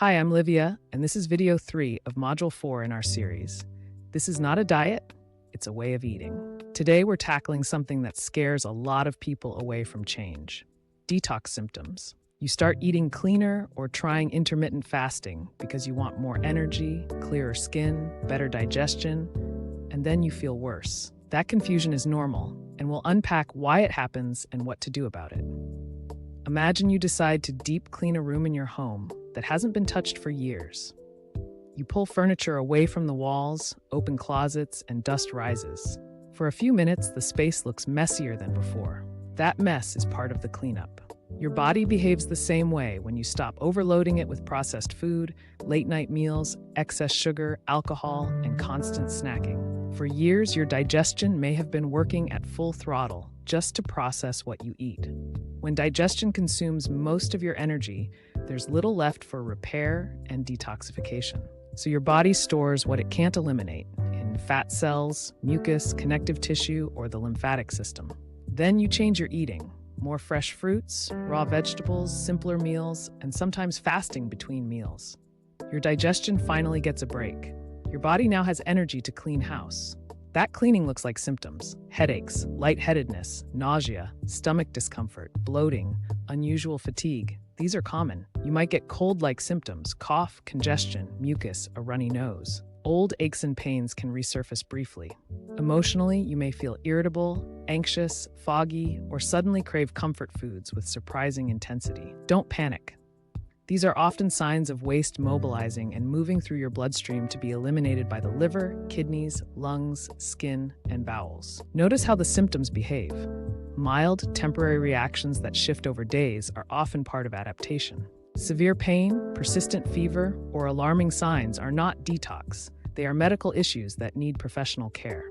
Hi, I'm Livia, and this is video 3 of Module 4 in our series. This is not a diet, it's a way of eating. Today, we're tackling something that scares a lot of people away from change: detox symptoms. You start eating cleaner or trying intermittent fasting because you want more energy, clearer skin, better digestion, and then you feel worse. That confusion is normal, and we'll unpack why it happens and what to do about it. Imagine you decide to deep clean a room in your home that hasn't been touched for years. You pull furniture away from the walls, open closets, and dust rises. For a few minutes, the space looks messier than before. That mess is part of the cleanup. Your body behaves the same way when you stop overloading it with processed food, late-night meals, excess sugar, alcohol, and constant snacking. For years, your digestion may have been working at full throttle just to process what you eat. When digestion consumes most of your energy, there's little left for repair and detoxification. So your body stores what it can't eliminate in fat cells, mucus, connective tissue, or the lymphatic system. Then you change your eating. More fresh fruits, raw vegetables, simpler meals, and sometimes fasting between meals. Your digestion finally gets a break. Your body now has energy to clean house. That cleaning looks like symptoms: headaches, lightheadedness, nausea, stomach discomfort, bloating, unusual fatigue. These are common. You might get cold-like symptoms: cough, congestion, mucus, a runny nose. Old aches and pains can resurface briefly. Emotionally, you may feel irritable, anxious, foggy, or suddenly crave comfort foods with surprising intensity. Don't panic. These are often signs of waste mobilizing and moving through your bloodstream to be eliminated by the liver, kidneys, lungs, skin, and bowels. Notice how the symptoms behave. Mild, temporary reactions that shift over days are often part of adaptation. Severe pain, persistent fever, or alarming signs are not detox. They are medical issues that need professional care.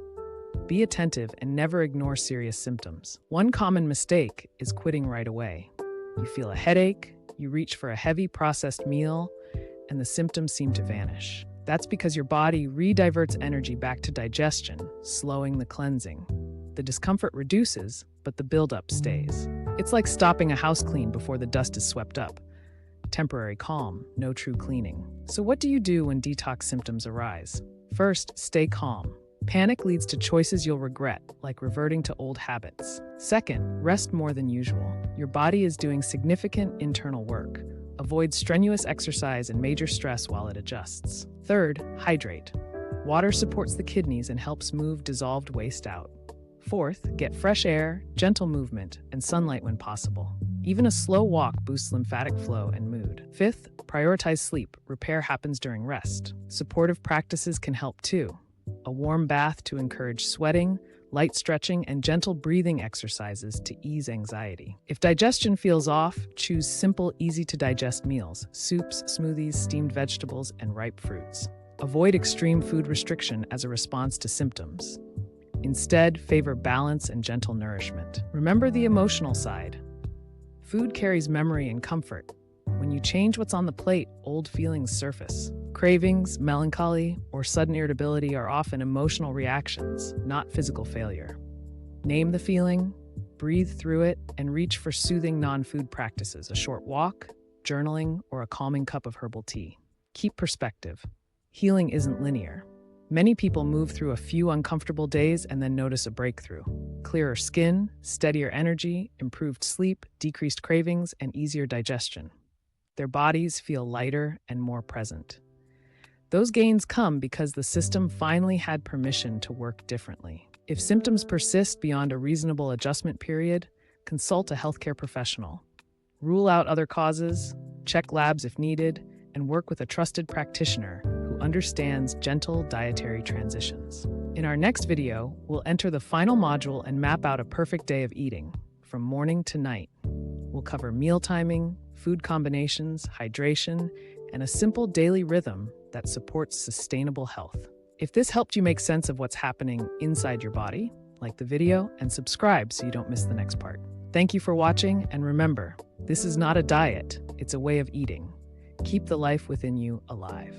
Be attentive and never ignore serious symptoms. One common mistake is quitting right away. You feel a headache, you reach for a heavy processed meal, and the symptoms seem to vanish. That's because your body rediverts energy back to digestion, slowing the cleansing. The discomfort reduces, but the buildup stays. It's like stopping a house clean before the dust is swept up. Temporary calm, no true cleaning. So what do you do when detox symptoms arise? First, stay calm. Panic leads to choices you'll regret, like reverting to old habits. Second, rest more than usual. Your body is doing significant internal work. Avoid strenuous exercise and major stress while it adjusts. Third, hydrate. Water supports the kidneys and helps move dissolved waste out. Fourth, get fresh air, gentle movement, and sunlight when possible. Even a slow walk boosts lymphatic flow and mood. Fifth, prioritize sleep. Repair happens during rest. Supportive practices can help too. A warm bath to encourage sweating, light stretching, and gentle breathing exercises to ease anxiety. If digestion feels off, choose simple, easy-to-digest meals: soups, smoothies, steamed vegetables, and ripe fruits. Avoid extreme food restriction as a response to symptoms. Instead, favor balance and gentle nourishment. Remember the emotional side. Food carries memory and comfort. When you change what's on the plate, old feelings surface. Cravings, melancholy, or sudden irritability are often emotional reactions, not physical failure. Name the feeling, breathe through it, and reach for soothing non-food practices: a short walk, journaling, or a calming cup of herbal tea. Keep perspective. Healing isn't linear. Many people move through a few uncomfortable days and then notice a breakthrough: clearer skin, steadier energy, improved sleep, decreased cravings, and easier digestion. Their bodies feel lighter and more present. Those gains come because the system finally had permission to work differently. If symptoms persist beyond a reasonable adjustment period, consult a healthcare professional. Rule out other causes, check labs if needed, and work with a trusted practitioner who understands gentle dietary transitions. In our next video, we'll enter the final module and map out a perfect day of eating, from morning to night. We'll cover meal timing, food combinations, hydration, and a simple daily rhythm that supports sustainable health. If this helped you make sense of what's happening inside your body, like the video and subscribe so you don't miss the next part. Thank you for watching, and remember, this is not a diet, it's a way of eating. Keep the life within you alive.